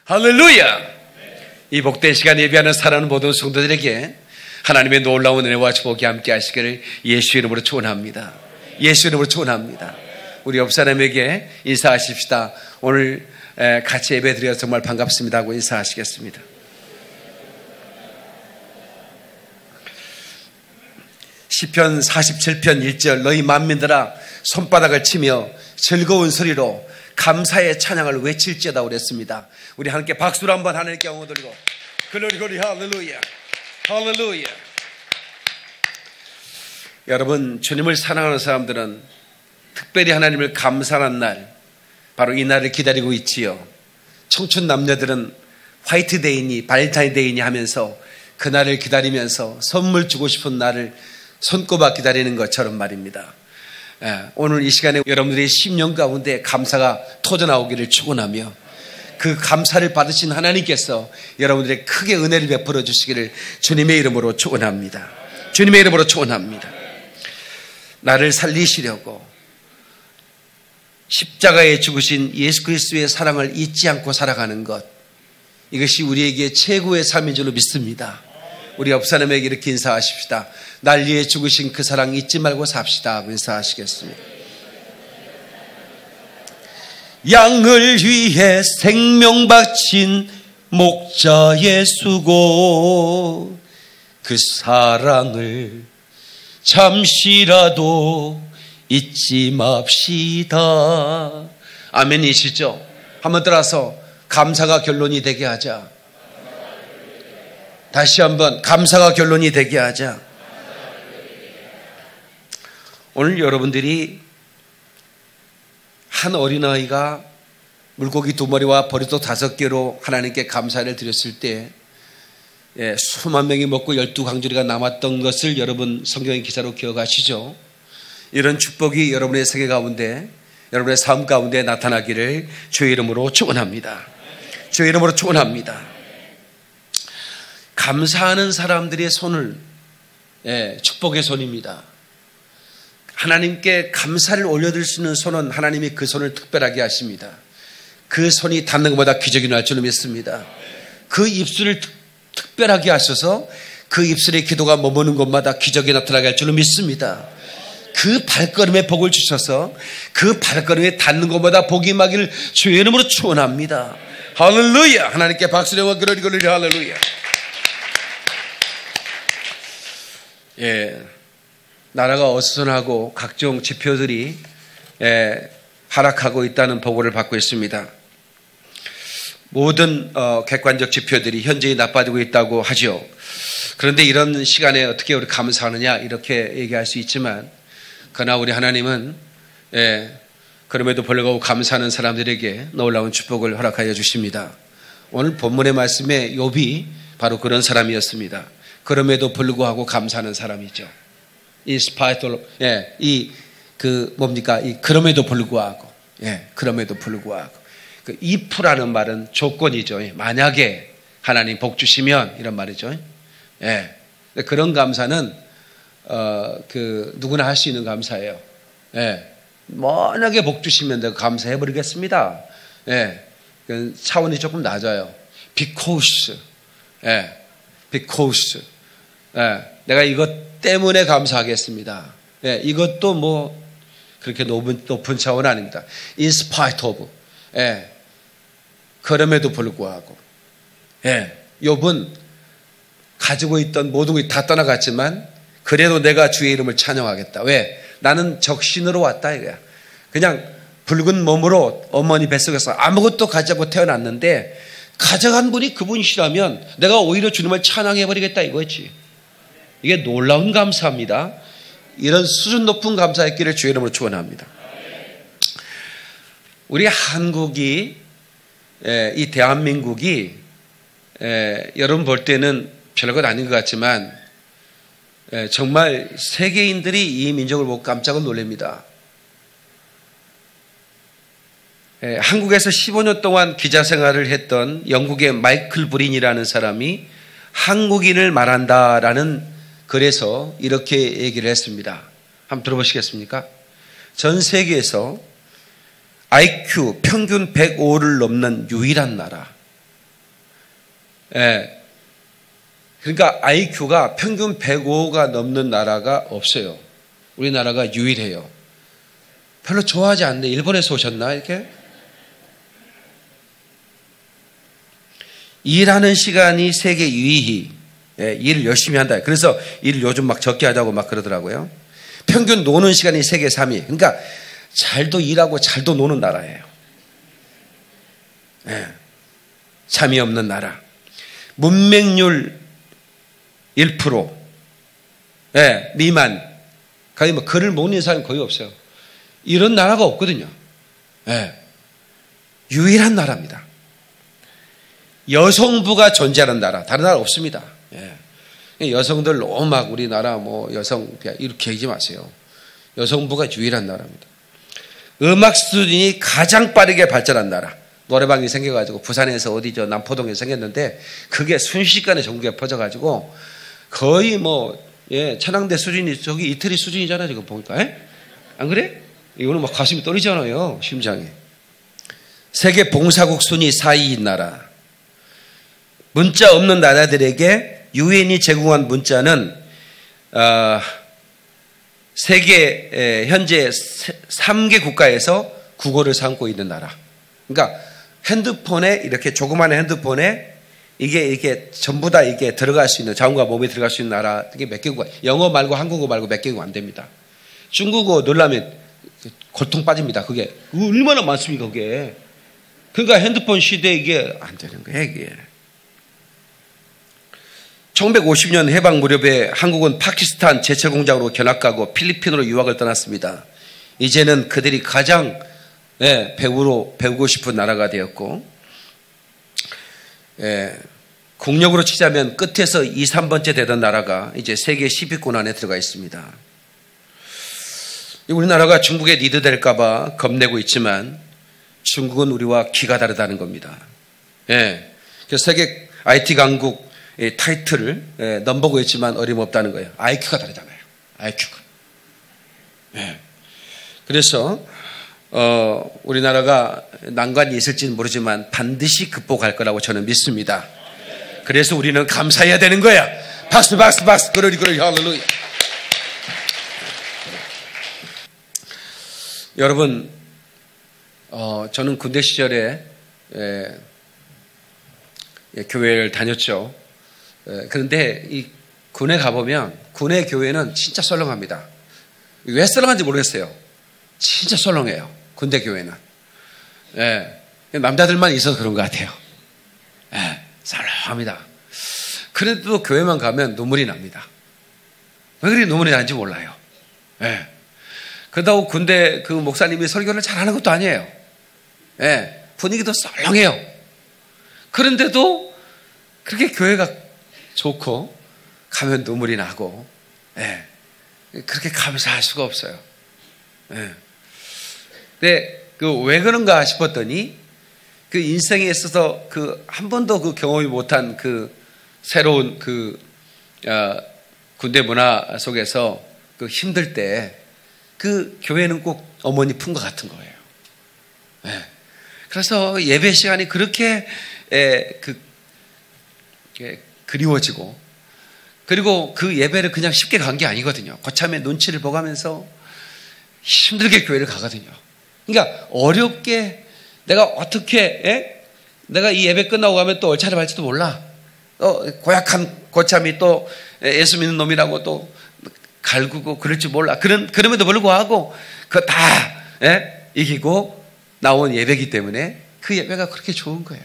할렐루야! 이 복된 시간 예배하는 사랑하는 모든 성도들에게 하나님의 놀라운 은혜와 축복이 함께 하시기를 예수 이름으로 축원합니다. 예수 이름으로 축원합니다. 우리 옆 사람에게 인사하십시다. 오늘 같이 예배 드려서 정말 반갑습니다 하고 인사하시겠습니다. 시편 47편 1절 너희 만민들아 손바닥을 치며 즐거운 소리로 감사의 찬양을 외칠지어다 그랬습니다. 우리 함께 박수로 한번 하나님께 영광 돌리고 글로리 글로리 할렐루야 할렐루야. 여러분, 주님을 사랑하는 사람들은 특별히 하나님을 감사하는 날, 바로 이 날을 기다리고 있지요. 청춘 남녀들은 화이트데이니 발렌타인데이니 하면서 그 날을 기다리면서 선물 주고 싶은 날을 손꼽아 기다리는 것처럼 말입니다. 오늘 이 시간에 여러분들의 심령 가운데 감사가 터져나오기를 축원하며 그 감사를 받으신 하나님께서 여러분들의 크게 은혜를 베풀어 주시기를 주님의 이름으로 축원합니다. 주님의 이름으로 축원합니다. 나를 살리시려고 십자가에 죽으신 예수 그리스도의 사랑을 잊지 않고 살아가는 것, 이것이 우리에게 최고의 삶인 줄로 믿습니다. 우리 옆 사람에게 이렇게 인사하십시다. 날 위해 죽으신 그 사랑 잊지 말고 삽시다 하고 인사하시겠습니다. 양을 위해 생명 바친 목자의 수고, 그 사랑을 잠시라도 잊지 맙시다. 아멘이시죠? 한번 따라서 감사가 결론이 되게 하자. 다시 한번 감사가 결론이 되게 하자. 오늘 여러분들이 한 어린아이가 물고기 2마리와 버리도 5개로 하나님께 감사를 드렸을 때 수만 명이 먹고 12강조리가 남았던 것을 여러분 성경의 기사로 기억하시죠? 이런 축복이 여러분의 세계 가운데, 여러분의 삶 가운데 나타나기를 주의 이름으로 축원합니다. 주의 이름으로 축원합니다. 감사하는 사람들의 손을 축복의 손입니다. 하나님께 감사를 올려드릴 수 있는 손은 하나님이 그 손을 특별하게 하십니다. 그 손이 닿는 것마다 기적이 날 줄로 믿습니다. 그 입술을 특별하게 하셔서 그 입술의 기도가 머무는 곳마다 기적이 나타나게 할 줄로 믿습니다. 그 발걸음에 복을 주셔서 그 발걸음에 닿는 곳마다 복이 임하기를 주의 이름으로 축원합니다. 할렐루야. 하나님께 박수를 그러리 그러리 할렐루야. 나라가 어수선하고 각종 지표들이 하락하고 있다는 보고를 받고 있습니다. 모든 객관적 지표들이 현저히 나빠지고 있다고 하죠. 그런데 이런 시간에 어떻게 우리 감사하느냐 이렇게 얘기할 수 있지만, 그러나 우리 하나님은 그럼에도 불구하고 감사하는 사람들에게 놀라운 축복을 허락하여 주십니다. 오늘 본문의 말씀에 욥이 바로 그런 사람이었습니다. 그럼에도 불구하고 감사하는 사람이죠. 이 스파이톨, 그럼에도 불구하고, 그럼에도 불구하고. 그 if라는 말은 조건이죠. 만약에 하나님 복 주시면 이런 말이죠. 그런 감사는 누구나 할 수 있는 감사예요. 만약에 복 주시면 내가 감사해 버리겠습니다. 그 차원이 조금 낮아요. because, 내가 이것 때문에 감사하겠습니다. 이것도 뭐 그렇게 높은 차원 아닙니다. In spite of, 그럼에도 불구하고, 욥은 가지고 있던 모든 것이 다 떠나갔지만 그래도 내가 주의 이름을 찬양하겠다. 왜? 나는 적신으로 왔다 이거야. 그냥 붉은 몸으로 어머니 뱃속에서 아무것도 가지고 태어났는데 가져간 분이 그분이시라면 내가 오히려 주님을 찬양해버리겠다 이거지. 이게 놀라운 감사입니다. 이런 수준 높은 감사했기를 주의 이름으로 축원합니다. 우리 한국이, 이 대한민국이 여러분 볼 때는 별것 아닌 것 같지만 정말 세계인들이 이 민족을 보고 깜짝 놀랍니다. 한국에서 15년 동안 기자 생활을 했던 영국의 마이클 브린이라는 사람이 한국인을 말한다라는 글에서 이렇게 얘기를 했습니다. 한번 들어보시겠습니까? 전 세계에서 IQ 평균 105를 넘는 유일한 나라, 예. 그러니까 IQ가 평균 105가 넘는 나라가 없어요. 우리나라가 유일해요. 별로 좋아하지 않네. 일본에서 오셨나 이렇게? 일하는 시간이 세계 유일히, 예, 일을 열심히 한다. 그래서 일을 요즘 막 적게 하자고 막 그러더라고요. 평균 노는 시간이 세계 3위. 그러니까 잘도 일하고 잘도 노는 나라예요. 예. 잠이 없는 나라. 문맹률 1%, 예, 미만. 거의 뭐 글을 못 읽는 사람이 거의 없어요. 이런 나라가 없거든요. 예. 유일한 나라입니다. 여성부가 존재하는 나라, 다른 나라 없습니다. 예. 여성들 너무 막 우리나라 뭐 여성 이렇게 얘기하지 마세요. 여성부가 유일한 나라입니다. 음악 수준이 가장 빠르게 발전한 나라. 노래방이 생겨가지고 부산에서 어디죠 남포동에 생겼는데 그게 순식간에 전국에 퍼져가지고 거의 뭐, 예, 천왕대 수준이 저기 이태리 수준이잖아 지금 보니까. 예? 안 그래? 이거는 막 가슴이 떨리잖아요 심장이. 세계 봉사국 순위 4위인 나라. 문자 없는 나라들에게 유엔이 제공한 문자는 세계 현재 3개 국가에서 국어를 삼고 있는 나라. 그러니까 핸드폰에 이렇게 조그마한 핸드폰에 이게 전부 다 이게 들어갈 수 있는 자음과 모음이 들어갈 수 있는 나라 이게 몇 개국가. 영어 말고 한국어 말고 몇 개국 안 됩니다. 중국어 넣으려면 골통 빠집니다. 그게 얼마나 많습니까 그게. 그러니까 핸드폰 시대에 이게 안 되는 거예요 이게. 1950년 해방 무렵에 한국은 파키스탄 제철공장으로 견학가고 필리핀으로 유학을 떠났습니다. 이제는 그들이 가장, 예, 배우고 싶은 나라가 되었고, 예, 국력으로 치자면 끝에서 2, 3번째 되던 나라가 이제 세계 10위권 안에 들어가 있습니다. 우리나라가 중국에 리드될까봐 겁내고 있지만 중국은 우리와 기가 다르다는 겁니다. 예, 그래서 세계 IT 강국 타이틀을 넘보고 있지만 어림없다는 거예요. IQ가 다르잖아요. IQ가. 예. 그래서 우리나라가 난관이 있을지는 모르지만 반드시 극복할 거라고 저는 믿습니다. 그래서 우리는 감사해야 되는 거야. 박수 박수 박수. 그러리 할렐루야. 여러분, 저는 군대 시절에 교회를 다녔죠. 그런데 이 군에 가보면 군의 교회는 진짜 썰렁합니다. 왜 썰렁한지 모르겠어요. 진짜 썰렁해요. 군대 교회는. 예, 남자들만 있어서 그런 것 같아요. 예, 썰렁합니다. 그래도 교회만 가면 눈물이 납니다. 왜 그리 눈물이 나는지 몰라요. 예. 그렇다고 군대 그 목사님이 설교를 잘하는 것도 아니에요. 예, 분위기도 썰렁해요. 그런데도 그렇게 교회가 좋고 가면 눈물이 나고, 예, 그렇게 감사할 수가 없어요. 예. 근데 왜 그런가 싶었더니 그 인생에 있어서 그 한 번도 그 경험이 못한 그 새로운 그 군대 문화 속에서 그 힘들 때 그 교회는 꼭 어머니 품 것 같은 거예요. 예. 그래서 예배 시간이 그렇게 그리워지고, 그리고 그 예배를 그냥 쉽게 간 게 아니거든요. 거참의 눈치를 보가면서 힘들게 교회를 가거든요. 그러니까 어렵게 내가 어떻게, 내가 이 예배 끝나고 가면 또 얼차려 할지도 몰라. 고약한 고참이 또 예수 믿는 놈이라고 또 갈구고 그럴지 몰라. 그럼에도 불구하고 그거 다 이기고 나온 예배이기 때문에 그 예배가 그렇게 좋은 거예요.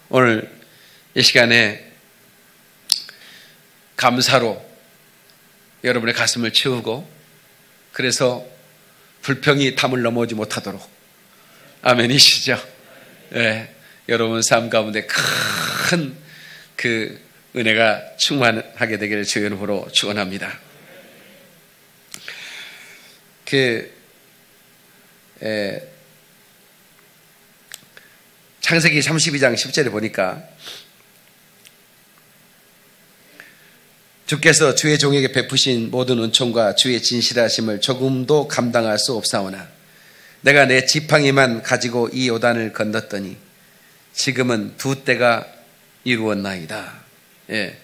오늘 이 시간에 감사로 여러분의 가슴을 채우고, 그래서 불평이 담을 넘어오지 못하도록, 아멘이시죠? 네, 여러분 삶 가운데 큰 그 은혜가 충만하게 되기를 주의 이름으로 축원합니다. 창세기 32장 10절에 보니까 주께서 주의 종에게 베푸신 모든 은총과 주의 진실하심을 조금도 감당할 수 없사오나 내가 내 지팡이만 가지고 이 요단을 건넜더니 지금은 두 때가 이루었나이다. 예.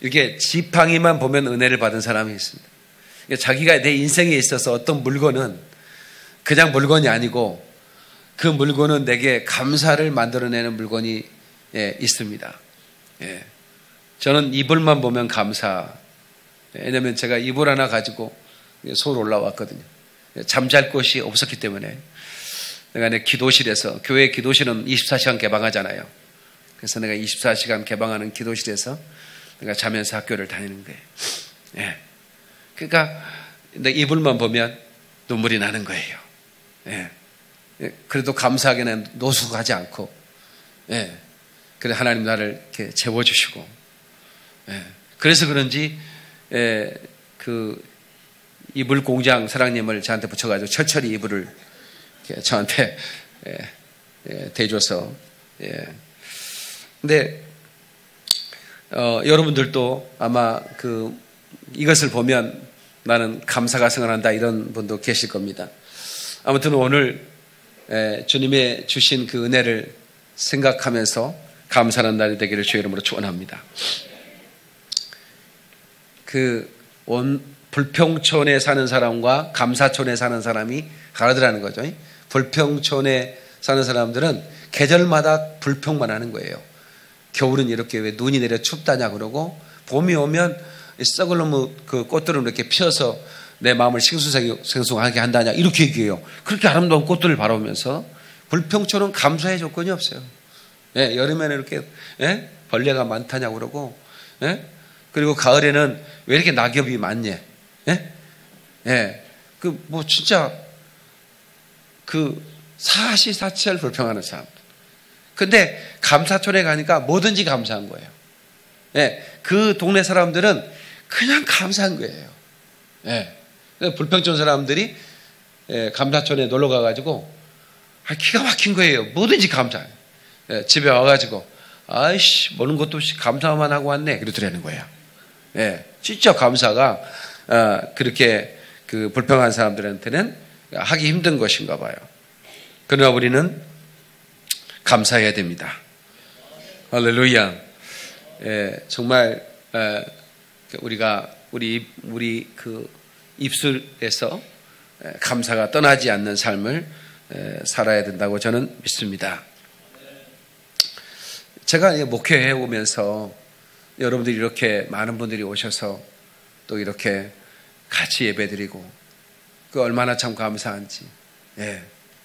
이렇게 지팡이만 보면 은혜를 받은 사람이 있습니다. 자기가 내 인생에 있어서 어떤 물건은 그냥 물건이 아니고 그 물건은 내게 감사를 만들어내는 물건이 있습니다. 예. 저는 이불만 보면 감사. 왜냐하면 제가 이불 하나 가지고 서울 올라왔거든요. 잠잘 곳이 없었기 때문에 내가 내 기도실에서, 교회 기도실은 24시간 개방하잖아요. 그래서 내가 24시간 개방하는 기도실에서 내가 자면서 학교를 다니는 거예요. 예. 그러니까 내 이불만 보면 눈물이 나는 거예요. 예. 그래도 감사하게는 노숙하지 않고, 예. 그래 하나님 나를 이렇게 재워주시고, 예. 그래서 그런지 그 이불 공장 사장님을 저한테 붙여가지고 철철이 이불을 저한테 대줘서, 예. 근데 여러분들도 아마 이것을 보면 나는 감사가 생각난다 이런 분도 계실 겁니다. 아무튼 오늘 주님의 주신 그 은혜를 생각하면서 감사하는 날이 되기를 주의 이름으로 축원합니다. 불평촌에 사는 사람과 감사촌에 사는 사람이 다르더라는 거죠. 불평촌에 사는 사람들은 계절마다 불평만 하는 거예요. 겨울은 이렇게 왜 눈이 내려 춥다냐 그러고, 봄이 오면 썩을 놈의 그 꽃들을 이렇게 피어서 내 마음을 싱숭생숭하게 한다냐 이렇게 얘기해요. 그렇게 아름다운 꽃들을 바라보면서 불평촌은 감사의 조건이 없어요. 예, 여름에는 이렇게 벌레가 많다냐 그러고, 그리고 가을에는 왜 이렇게 낙엽이 많냐. 진짜 사시사철 불평하는 사람. 근데 감사촌에 가니까 뭐든지 감사한 거예요. 그 동네 사람들은 그냥 감사한 거예요. 불평촌 사람들이 감사촌에 놀러 가가지고 기가 막힌 거예요. 뭐든지 감사해요. 집에 와가지고 아이씨 먹는 것도 없이 감사만 하고 왔네 그러더라는 거예요. 진짜 감사가 그렇게 불평한 사람들한테는 하기 힘든 것인가 봐요. 그러나 우리는 감사해야 됩니다. 할렐루야. 정말 우리가 우리 입술에서 감사가 떠나지 않는 삶을 살아야 된다고 저는 믿습니다. 제가 목회해 오면서 여러분들이 이렇게 많은 분들이 오셔서 또 이렇게 같이 예배드리고 얼마나 참 감사한지.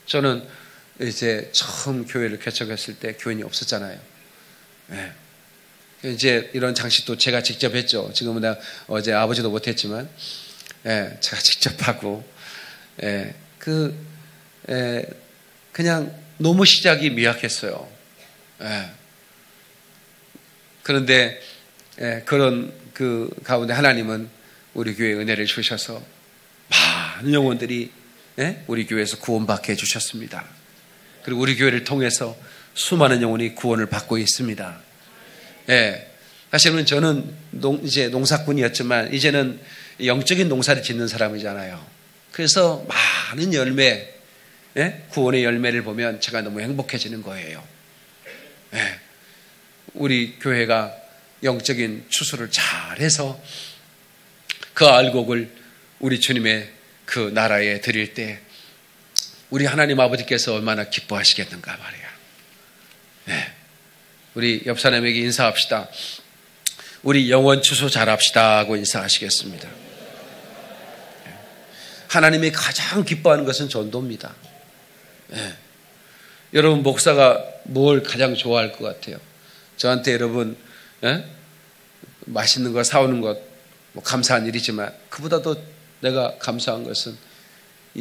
저는 이제 처음 교회를 개척했을 때 교인이 없었잖아요. 이제 이런 장식도 제가 직접 했죠. 지금은 내가 어제 아버지도 못했지만 제가 직접 하고 그냥 너무 시작이 미약했어요. 그런데 그런 가운데 하나님은 우리 교회에 은혜를 주셔서 많은 영혼들이 우리 교회에서 구원받게 해주셨습니다. 그리고 우리 교회를 통해서 수많은 영혼이 구원을 받고 있습니다. 사실은 저는 이제 농사꾼이었지만 이제는 영적인 농사를 짓는 사람이잖아요. 그래서 많은 열매, 구원의 열매를 보면 제가 너무 행복해지는 거예요. 우리 교회가 영적인 추수를 잘해서 그 알곡을 우리 주님의 그 나라에 드릴 때 우리 하나님 아버지께서 얼마나 기뻐하시겠는가 말이야. 우리 옆 사람에게 인사합시다. 우리 영원 추수 잘합시다 하고 인사하시겠습니다. 하나님이 가장 기뻐하는 것은 전도입니다. 여러분 목사가 뭘 가장 좋아할 것 같아요? 저한테 여러분 맛있는 거 사오는 것 뭐 감사한 일이지만 그보다도 내가 감사한 것은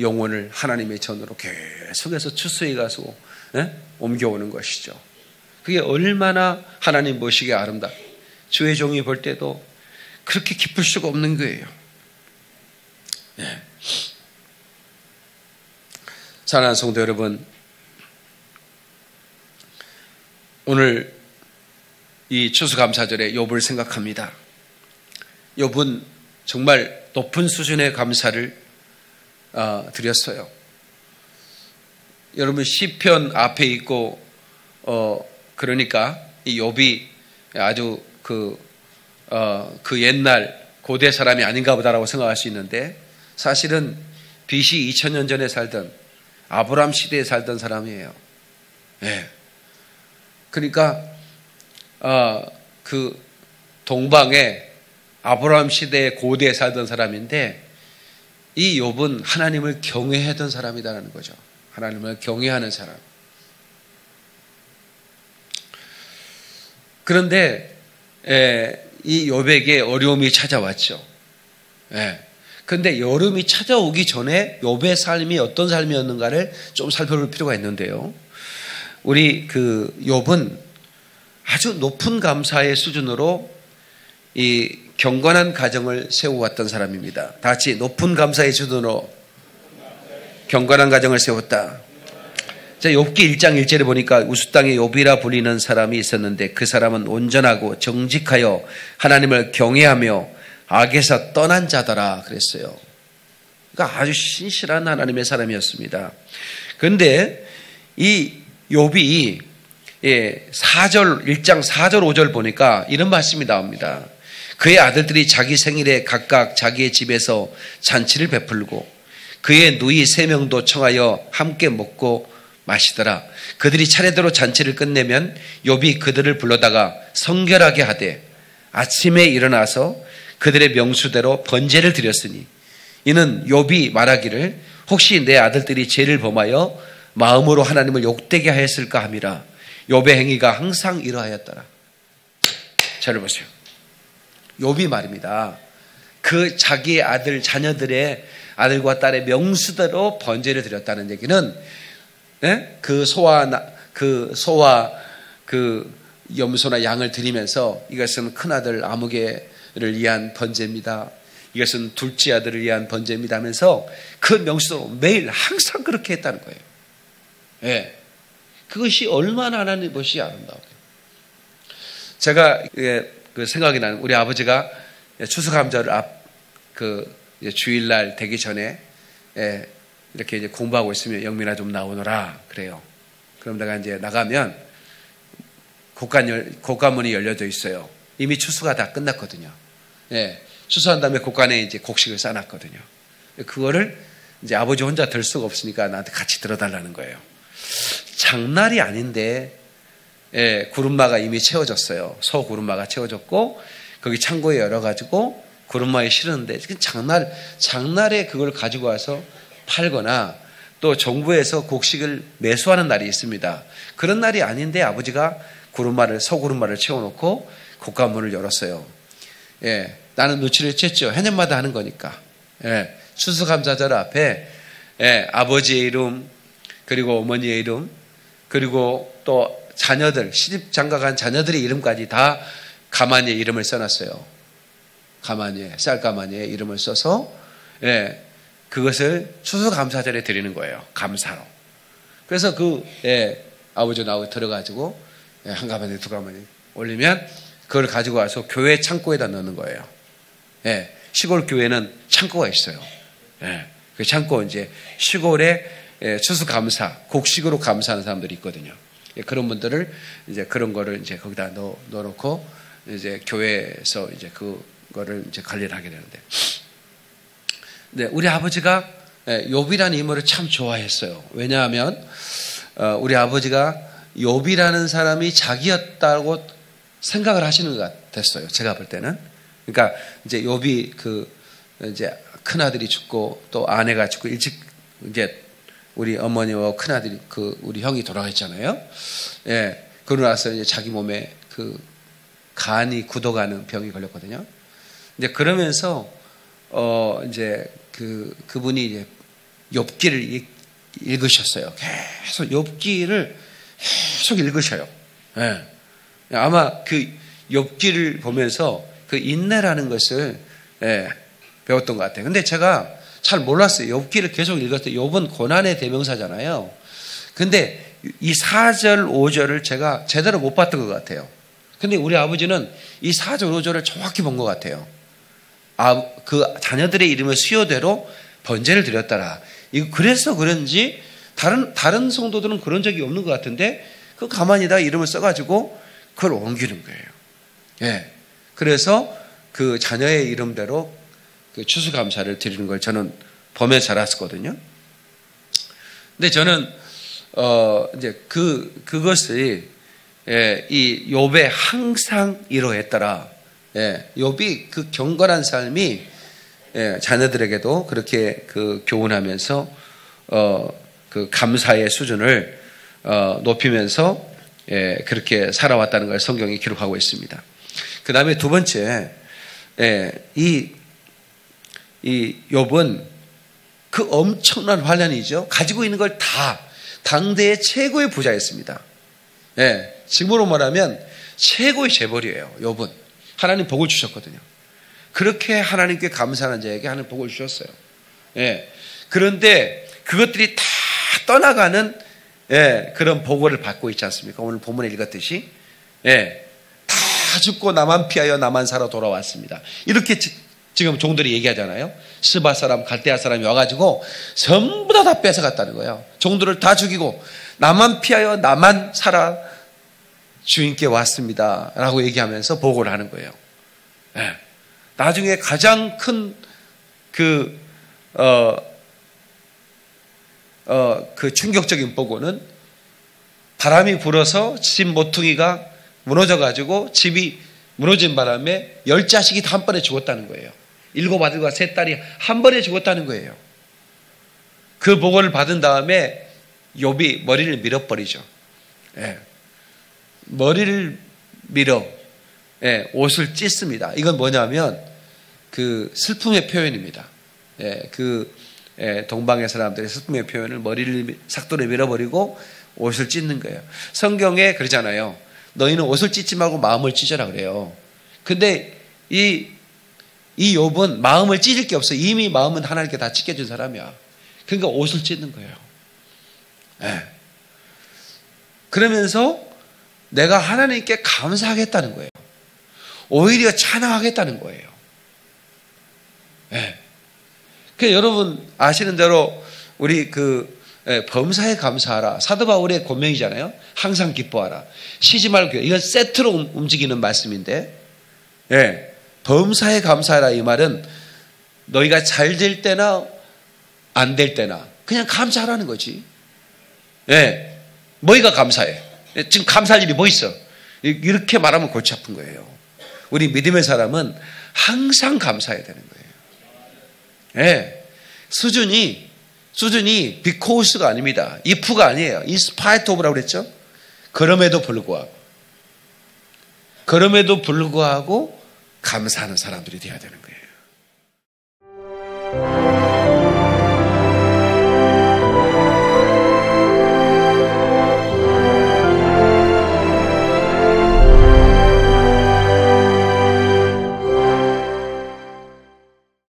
영혼을 하나님의 전으로 계속해서 추수해 가서 옮겨오는 것이죠. 그게 얼마나 하나님 보시기에 아름답. 주의 종이 볼 때도 그렇게 기쁠 수가 없는 거예요. 사랑하는 성도 여러분, 오늘 이 추수감사절에 욥을 생각합니다. 욥은 정말 높은 수준의 감사를 드렸어요. 여러분 시편 앞에 있고 그러니까 이 욥이 아주 그 옛날 고대 사람이 아닌가 보다라고 생각할 수 있는데 사실은 BC 2000년 전에 살던 아브라함 시대에 살던 사람이에요. 예. 그러니까 그 동방에 아브라함 시대의 고대에 살던 사람인데 이 욥은 하나님을 경외하던 사람이다라는 거죠. 하나님을 경외하는 사람. 그런데 이 욥에게 어려움이 찾아왔죠. 그런데 여름이 찾아오기 전에 욥의 삶이 어떤 삶이었는가를 좀 살펴볼 필요가 있는데요. 우리 그 욥은 아주 높은 감사의 수준으로 이 경건한 가정을 세워왔던 사람입니다. 다 같이 높은 감사의 수준으로 경건한 가정을 세웠다. 자, 욥기 1장 1절에 보니까 우스 땅에 욥이라 불리는 사람이 있었는데 그 사람은 온전하고 정직하여 하나님을 경외하며 악에서 떠난 자더라 그랬어요. 그러니까 아주 신실한 하나님의 사람이었습니다. 그런데 이 욥이 4절 1장 4절 5절 보니까 이런 말씀이 나옵니다. 그의 아들들이 자기 생일에 각각 자기의 집에서 잔치를 베풀고 그의 누이 3명도 청하여 함께 먹고 마시더라. 그들이 차례대로 잔치를 끝내면 욥이 그들을 불러다가 성결하게 하되 아침에 일어나서 그들의 명수대로 번제를 드렸으니 이는 욥이 말하기를 혹시 내 아들들이 죄를 범하여 마음으로 하나님을 욕되게 하였을까 함이라. 욥의 행위가 항상 이러하였더라. 잘 보세요. 욥이 말입니다. 그 자기의 아들 자녀들의 아들과 딸의 명수대로 번제를 드렸다는 얘기는 그 소와 그 염소나 양을 드리면서 이것은 큰아들 아무개를 위한 번제입니다. 이것은 둘째 아들을 위한 번제입니다 하면서 그 명수로 매일 항상 그렇게 했다는 거예요. 그것이 얼마나 하나님 것이 아름다워요. 제가 그 생각이 나는 우리 아버지가 추수감사를 주일날 되기 전에 이렇게 이제 공부하고 있으면 영민아 좀 나오너라 그래요. 그럼 내가 이제 나가면 곡간문이 열려져 있어요. 이미 추수가 다 끝났거든요. 추수한 다음에 곡간에 이제 곡식을 싸놨거든요. 그거를 이제 아버지 혼자 들 수가 없으니까 나한테 같이 들어달라는 거예요. 장날이 아닌데 구름마가 이미 채워졌어요. 소 구름마가 채워졌고 거기 창고에 열어가지고 구름마에 실었는데 장날에 그걸 가지고 와서 팔거나 또 정부에서 곡식을 매수하는 날이 있습니다. 그런 날이 아닌데 아버지가 소구름마를 채워놓고 곡간문을 열었어요. 나는 눈치를 챘죠. 해년마다 하는 거니까. 추수감사절 앞에 아버지의 이름 그리고 어머니의 이름 그리고 또 자녀들 시집장가간 자녀들의 이름까지 다 가마니에 이름을 써놨어요. 쌀가마니에 이름을 써서 그것을 추수감사절에 드리는 거예요. 감사로. 그래서 아버지 나하고 들어가지고 한 가마니 두 가마니 올리면 그걸 가지고 와서 교회 창고에다 넣는 거예요. 시골 교회는 창고가 있어요. 그 창고 이제 시골에 추수감사 곡식으로 감사하는 사람들이 있거든요. 그런 분들을 이제 그런 거를 이제 거기다 넣어놓고 이제 교회에서 이제 그거를 이제 관리를 하게 되는데. 네, 우리 아버지가 욥이라는 인물을 참 좋아했어요. 왜냐하면 우리 아버지가 욥이라는 사람이 자기였다고 생각을 하시는 것 같았어요. 제가 볼 때는. 그러니까 이제 욥이 이제 큰 아들이 죽고 또 아내가 죽고 일찍 이제 우리 어머니와 큰 아들이 우리 형이 돌아가셨잖아요. 그러고 나서 이제 자기 몸에 간이 굳어가는 병이 걸렸거든요. 이제 그러면서 이제 그분이 이제 욥기를 읽으셨어요. 계속 욥기를 계속 읽으셔요. 아마 그 욥기를 보면서 그 인내라는 것을 배웠던 것 같아요. 근데 제가 잘 몰랐어요. 욥기를 계속 읽었을 때 욥은 고난의 대명사잖아요. 근데 이 4절 5절을 제가 제대로 못 봤던 것 같아요. 근데 우리 아버지는 이 4절 5절을 정확히 본 것 같아요. 그 자녀들의 이름을 수요대로 번제를 드렸더라. 이거 그래서 그런지 다른 성도들은 그런 적이 없는 것 같은데 그 가만히다 이름을 써가지고 그걸 옮기는 거예요. 예. 그래서 그 자녀의 이름대로 그 추수감사를 드리는 걸 저는 보면서 자랐거든요. 근데 저는 이제 그것이 이 욥에 항상 이러했더라. 욥이 그 경건한 삶이 자녀들에게도 그렇게 그 교훈하면서 그 감사의 수준을 높이면서 그렇게 살아왔다는 걸 성경이 기록하고 있습니다. 그 다음에 두 번째, 이 욥은 그 엄청난 환란이죠. 가지고 있는 걸 다 당대의 최고의 부자였습니다. 지금으로 말하면 최고의 재벌이에요. 욥은 하나님 복을 주셨거든요. 그렇게 하나님께 감사하는 자에게 하나님 복을 주셨어요. 그런데 그것들이 다 떠나가는 그런 보고를 받고 있지 않습니까? 오늘 본문에 읽었듯이 다 죽고 나만 피하여 나만 살아 돌아왔습니다. 이렇게 지금 종들이 얘기하잖아요. 스바 사람, 갈대아 사람이 와가지고 전부 다 뺏어갔다는 거예요. 종들을 다 죽이고 나만 피하여 나만 살아 주인께 왔습니다 라고 얘기하면서 보고를 하는 거예요. 나중에 가장 큰 그 충격적인 보고는 바람이 불어서 집 모퉁이가 무너져가지고 집이 무너진 바람에 10자식이 다 한 번에 죽었다는 거예요. 7 아들과 3 딸이 한 번에 죽었다는 거예요. 그 보고를 받은 다음에 욥이 머리를 밀어버리죠. 머리를 밀어 옷을 찢습니다. 이건 뭐냐면 그 슬픔의 표현입니다. 동방의 사람들의 슬픔의 표현을 머리를 삭도를 밀어버리고 옷을 찢는 거예요. 성경에 그러잖아요. 너희는 옷을 찢지 말고 마음을 찢어라 그래요. 근데 이 욥은 마음을 찢을 게 없어요. 이미 마음은 하나님께 다 찢겨준 사람이야. 그러니까 옷을 찢는 거예요. 그러면서 내가 하나님께 감사하겠다는 거예요. 오히려 찬양하겠다는 거예요. 그러니까 여러분 아시는 대로 우리 범사에 감사하라. 사도 바울의 권명이잖아요. 항상 기뻐하라. 쉬지 말고 이건 세트로 움직이는 말씀인데 범사에 감사하라 이 말은 너희가 잘 될 때나 안 될 때나 그냥 감사하라는 거지. 뭐가 감사해? 지금 감사할 일이 뭐 있어? 이렇게 말하면 골치 아픈 거예요. 우리 믿음의 사람은 항상 감사해야 되는 거예요. 수준이 because가 아닙니다. if가 아니에요. in spite of라고 그랬죠? 그럼에도 불구하고 감사하는 사람들이 되어야 되는 거예요.